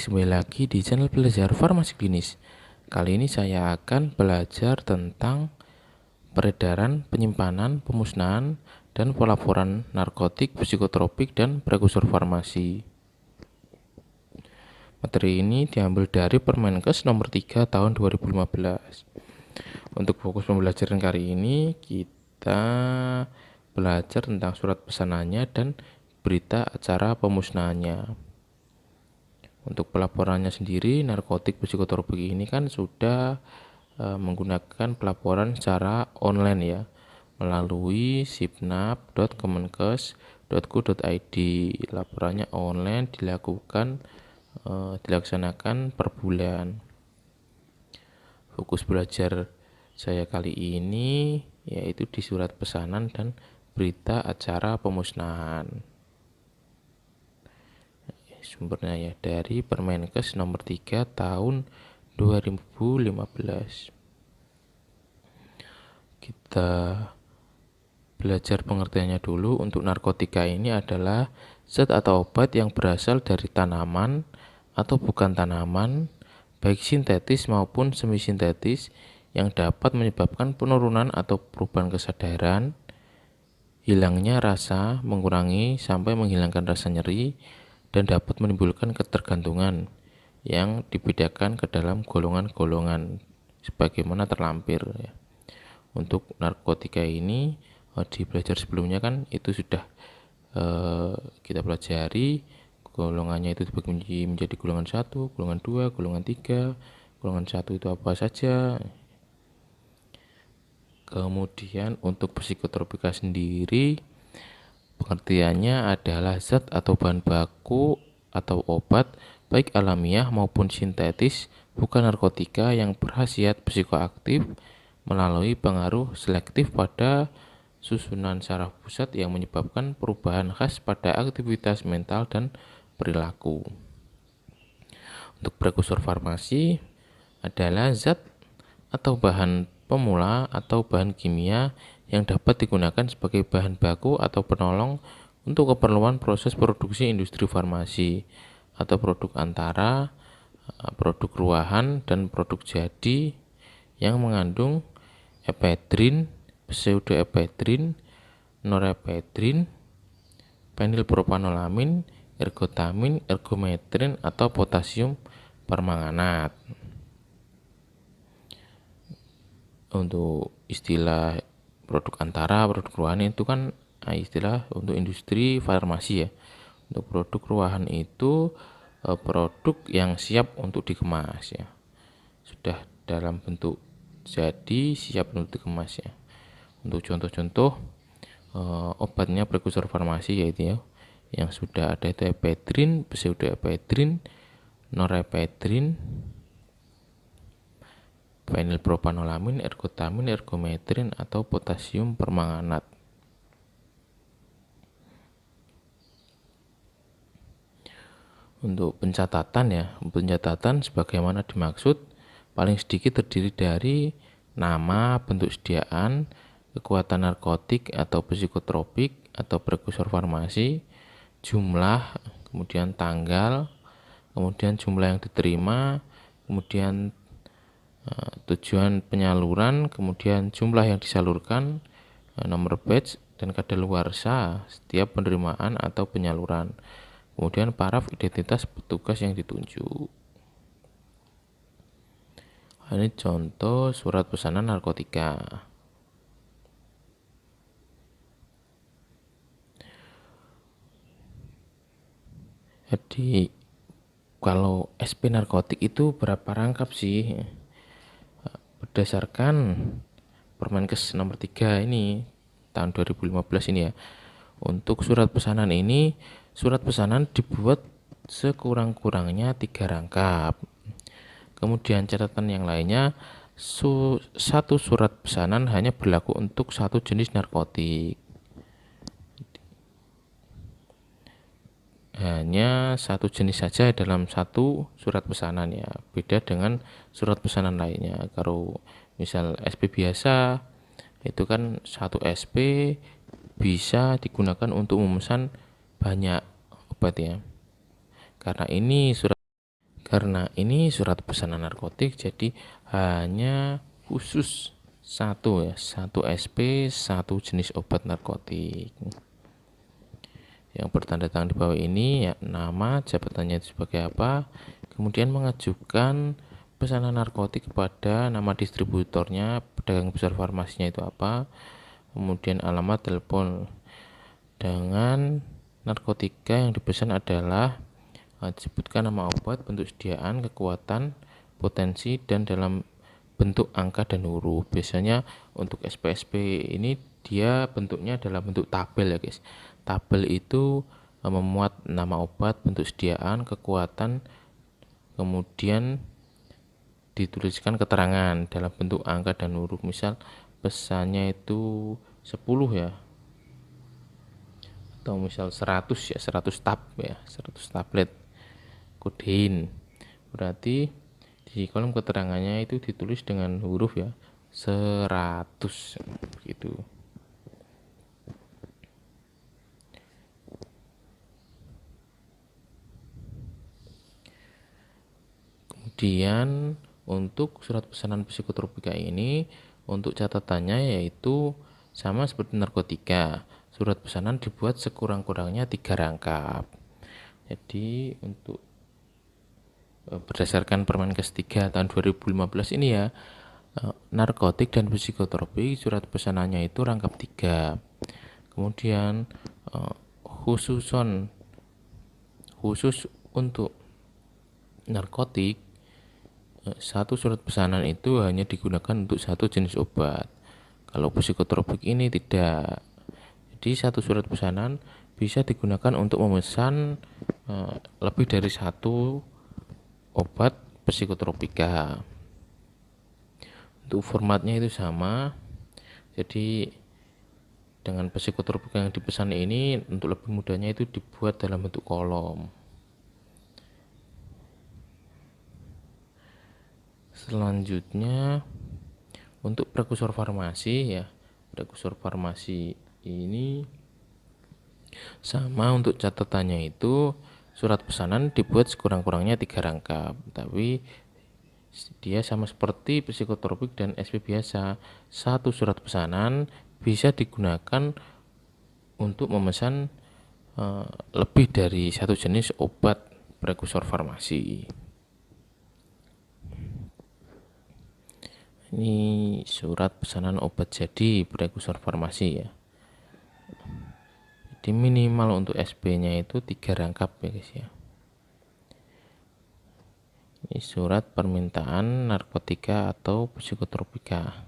kembali lagi di channel belajar farmasi klinis. Kali ini saya akan belajar tentang peredaran, penyimpanan, pemusnahan, dan pelaporan narkotik, psikotropik, dan prekursor farmasi. Materi ini diambil dari Permenkes nomor 3 tahun 2015. Untuk fokus pembelajaran kali ini, kita belajar tentang surat pesanannya dan berita acara pemusnahannya. Untuk pelaporannya sendiri, narkotik psikotropik ini kan sudah menggunakan pelaporan secara online ya, melalui sipnap.kemenkes.go.id. Laporannya online dilaksanakan per bulan. Fokus belajar saya kali ini yaitu di surat pesanan dan berita acara pemusnahan. Sumbernya ya dari Permenkes nomor 3 tahun 2015. Kita belajar pengertiannya dulu. Untuk narkotika ini adalah zat atau obat yang berasal dari tanaman atau bukan tanaman, baik sintetis maupun semi-sintetis, yang dapat menyebabkan penurunan atau perubahan kesadaran, hilangnya rasa, mengurangi sampai menghilangkan rasa nyeri, dan dapat menimbulkan ketergantungan yang dibedakan ke dalam golongan-golongan sebagaimana terlampir ya. Untuk narkotika ini di belajar sebelumnya kan itu sudah kita pelajari golongannya itu dibagi menjadi golongan 1, golongan 2, golongan 3. Golongan 1 itu apa saja. Kemudian untuk psikotropika sendiri, pengertiannya adalah zat atau bahan baku atau obat baik alamiah maupun sintetis, bukan narkotika, yang berkhasiat psikoaktif melalui pengaruh selektif pada susunan saraf pusat yang menyebabkan perubahan khas pada aktivitas mental dan perilaku. Untuk prekursor farmasi adalah zat atau bahan pemula atau bahan kimia yang dapat digunakan sebagai bahan baku atau penolong untuk keperluan proses produksi industri farmasi atau produk antara, produk ruahan, dan produk jadi yang mengandung ephedrin, pseudoephedrin, norepinephrine, fenilpropanolamin, ergotamin, ergometrin, atau potasium permanganat. Untuk istilah produk antara, produk ruahan itu kan istilah untuk industri farmasi ya. Untuk produk ruahan itu produk yang siap untuk dikemas ya, sudah dalam bentuk jadi, siap untuk dikemas ya. Untuk contoh-contoh obatnya prekursor farmasi yaitu ya, yang sudah ada itu ephedrin, pseudoephedrin, norepinephrine, fenilpropanolamin, ergotamin, ergometrin, atau potasium permanganat. Untuk pencatatan sebagaimana dimaksud, paling sedikit terdiri dari nama, bentuk sediaan, kekuatan narkotik atau psikotropik atau prekursor farmasi, jumlah, kemudian tanggal, kemudian jumlah yang diterima, kemudian tujuan penyaluran, kemudian jumlah yang disalurkan, nomor batch, dan kadaluarsa setiap penerimaan atau penyaluran, kemudian paraf identitas petugas yang ditunjuk. Ini contoh surat pesanan narkotika. Jadi kalau SP narkotik itu berapa rangkap sih? Berdasarkan Permenkes nomor 3 ini tahun 2015 ini ya. Untuk surat pesanan ini, surat pesanan dibuat sekurang-kurangnya 3 rangkap. Kemudian catatan yang lainnya, satu surat pesanan hanya berlaku untuk satu jenis narkotik. Hanya satu jenis saja dalam satu surat pesanan ya, beda dengan surat pesanan lainnya. Kalau misal SP biasa itu kan satu SP bisa digunakan untuk memesan banyak obat ya. Karena ini surat Karena ini surat pesanan narkotik, jadi hanya khusus satu ya, satu SP, satu jenis obat narkotik. Yang bertanda tangan di bawah ini ya nama, jabatannya itu sebagai apa, kemudian mengajukan pesanan narkotik kepada nama distributornya, pedagang besar farmasinya itu apa, kemudian alamat, telepon. Dengan narkotika yang dipesan adalah disebutkan nama obat, bentuk sediaan, kekuatan, potensi, dan dalam bentuk angka dan huruf. Biasanya untuk SP-SP ini dia bentuknya dalam bentuk tabel ya guys. Tabel itu memuat nama obat, bentuk sediaan, kekuatan, kemudian dituliskan keterangan dalam bentuk angka dan huruf. Misal pesannya itu 10 ya, atau misal 100 ya, 100 tab ya, 100 tablet kodein. Berarti di kolom keterangannya itu ditulis dengan huruf ya 100 gitu. Kemudian untuk surat pesanan psikotropika ini, untuk catatannya yaitu sama seperti narkotika, surat pesanan dibuat sekurang-kurangnya 3 rangkap. Jadi untuk berdasarkan Permenkes 3 tahun 2015 ini ya, narkotik dan psikotropik surat pesanannya itu rangkap 3. Kemudian khusus untuk narkotik, satu surat pesanan itu hanya digunakan untuk satu jenis obat. Kalau psikotropik ini tidak. Jadi satu surat pesanan bisa digunakan untuk memesan lebih dari satu obat psikotropika. Untuk formatnya itu sama. Jadi dengan psikotropika yang dipesan ini, untuk lebih mudahnya itu dibuat dalam bentuk kolom. Selanjutnya untuk prekursor farmasi ya, prekursor farmasi ini sama, untuk catatannya itu surat pesanan dibuat sekurang-kurangnya 3 rangkap, tapi dia sama seperti psikotropik dan SP biasa. Satu surat pesanan bisa digunakan untuk memesan lebih dari satu jenis obat prekursor farmasi. Ini surat pesanan obat jadi prekursor farmasi ya. Jadi minimal untuk SP-nya itu 3 rangkap ya guys ya. Ini surat permintaan narkotika atau psikotropika.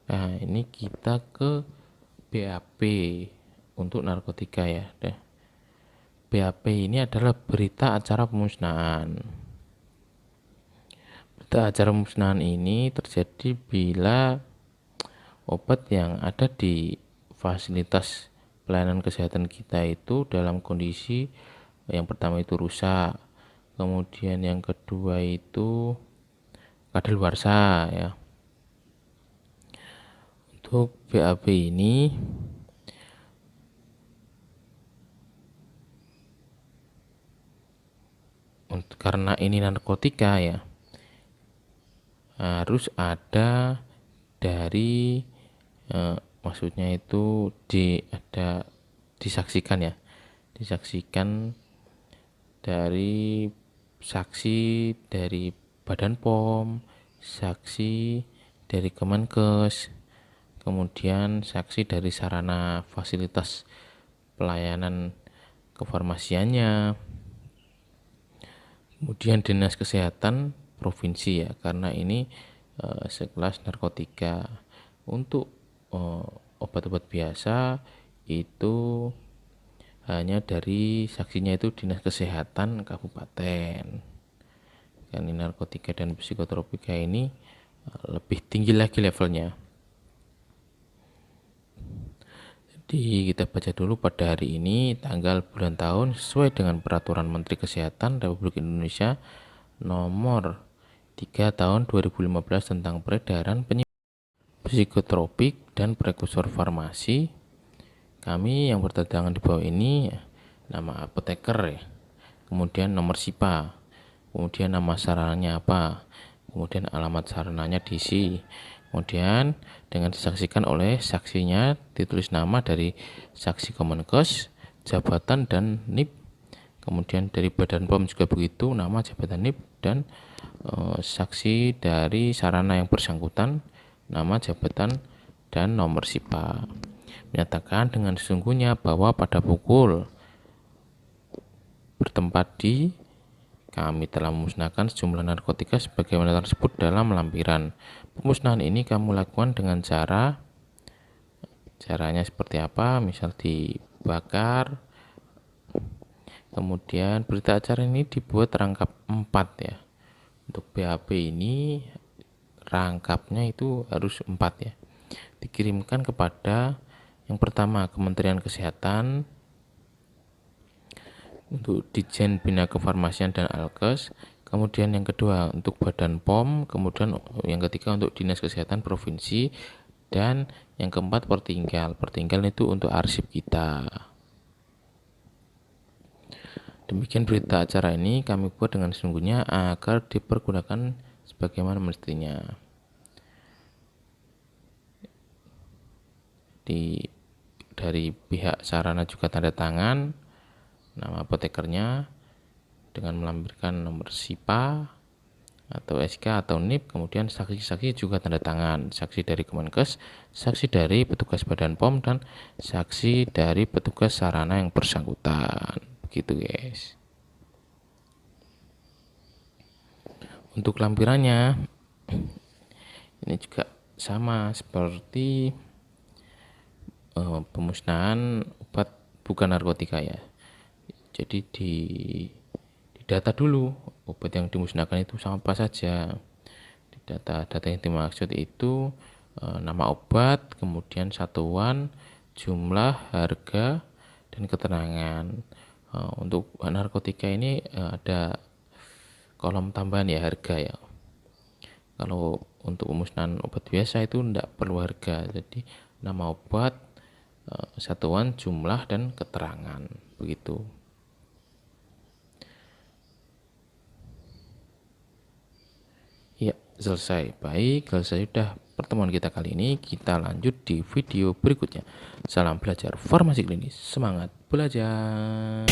Nah, ini kita ke BAP untuk narkotika ya. BAP ini adalah berita acara pemusnahan. Berita acara pemusnahan ini terjadi bila obat yang ada di fasilitas pelayanan kesehatan kita itu dalam kondisi yang pertama itu rusak, kemudian yang kedua itu kadaluarsa ya. Untuk BAP ini karena ini narkotika ya, harus ada dari maksudnya itu disaksikan ya, disaksikan dari saksi dari Badan POM, saksi dari Kemenkes, kemudian saksi dari sarana fasilitas pelayanan kefarmasiannya, kemudian dinas kesehatan provinsi ya, karena ini sekelas narkotika. Untuk obat-obat biasa itu hanya dari saksinya itu dinas kesehatan kabupaten. Kan ini narkotika dan psikotropika ini lebih tinggi lagi levelnya. Jadi kita baca dulu pada hari ini, tanggal, bulan, tahun sesuai dengan Peraturan Menteri Kesehatan Republik Indonesia nomor 3 tahun 2015 tentang peredaran psikotropik dan prekursor farmasi. Kami yang bertentangan di bawah ini nama apoteker ya, kemudian nomor SIPA, kemudian nama sarananya apa, kemudian alamat sarananya diisi, kemudian dengan disaksikan oleh saksinya ditulis nama dari saksi Kemenkes, jabatan dan NIP, kemudian dari Badan POM juga begitu, nama, jabatan, NIP, dan saksi dari sarana yang bersangkutan, nama, jabatan, dan nomor SIPA. Menyatakan dengan sesungguhnya bahwa pada pukul bertempat di kami telah memusnahkan sejumlah narkotika sebagaimana tersebut dalam lampiran. Pemusnahan ini kami lakukan dengan caranya seperti apa, misal dibakar. Kemudian berita acara ini dibuat rangkap 4 ya. Untuk BAP ini rangkapnya itu harus 4 ya. Dikirimkan kepada yang pertama Kementerian Kesehatan, untuk Ditjen Bina Kefarmasian dan Alkes, kemudian yang kedua untuk Badan POM, kemudian yang ketiga untuk Dinas Kesehatan Provinsi, dan yang keempat Pertinggal itu untuk arsip kita. Demikian berita acara ini kami buat dengan sesungguhnya agar dipergunakan sebagaimana mestinya. Dari pihak sarana juga tanda tangan nama apotekernya dengan melampirkan nomor SIPA atau SK atau NIP, kemudian saksi-saksi juga tanda tangan, saksi dari Kemenkes, saksi dari petugas Badan POM, dan saksi dari petugas sarana yang bersangkutan. Begitu guys. Untuk lampirannya ini juga sama seperti pemusnahan obat bukan narkotika ya. Jadi di data dulu obat yang dimusnahkan itu sama apa saja. Di data yang dimaksud itu nama obat, kemudian satuan, jumlah, harga, dan keterangan. Untuk narkotika ini ada kolom tambahan ya, harga ya. Kalau untuk pemusnahan obat biasa itu tidak perlu harga, jadi nama obat, satuan, jumlah, dan keterangan, begitu. Ya, selesai. Baik, selesai sudah pertemuan kita kali ini. Kita lanjut di video berikutnya. Salam belajar farmasi klinis. Semangat belajar.